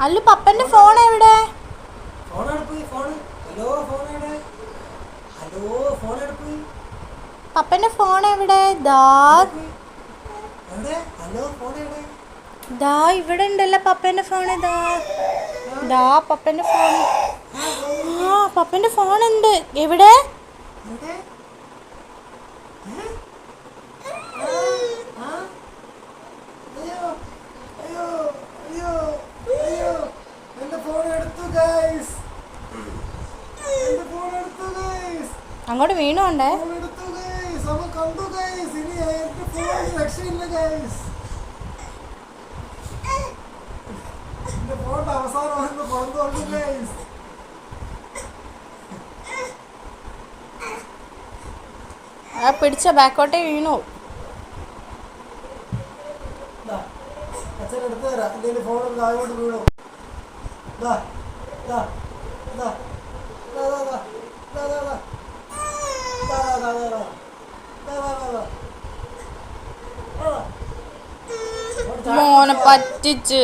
Allu പപ്പന്റെ phone എവിടെ? പപ്പന്റെ phone എവിടെ? ദാ ഇവിടെ ഉണ്ടല്ലോ പപ്പന്റെ ഫോൺ. ദാ പപ്പന്റെ ഫോൺ. ആ പപ്പന്റെ ഫോൺ ഉണ്ട്. എവിടെ? അങ്ങോട്ട് വീണുണ്ടേ. പിടിച്ച ബാക്കോട്ടെ വീണു. മോനെ പറ്റിച്ച്.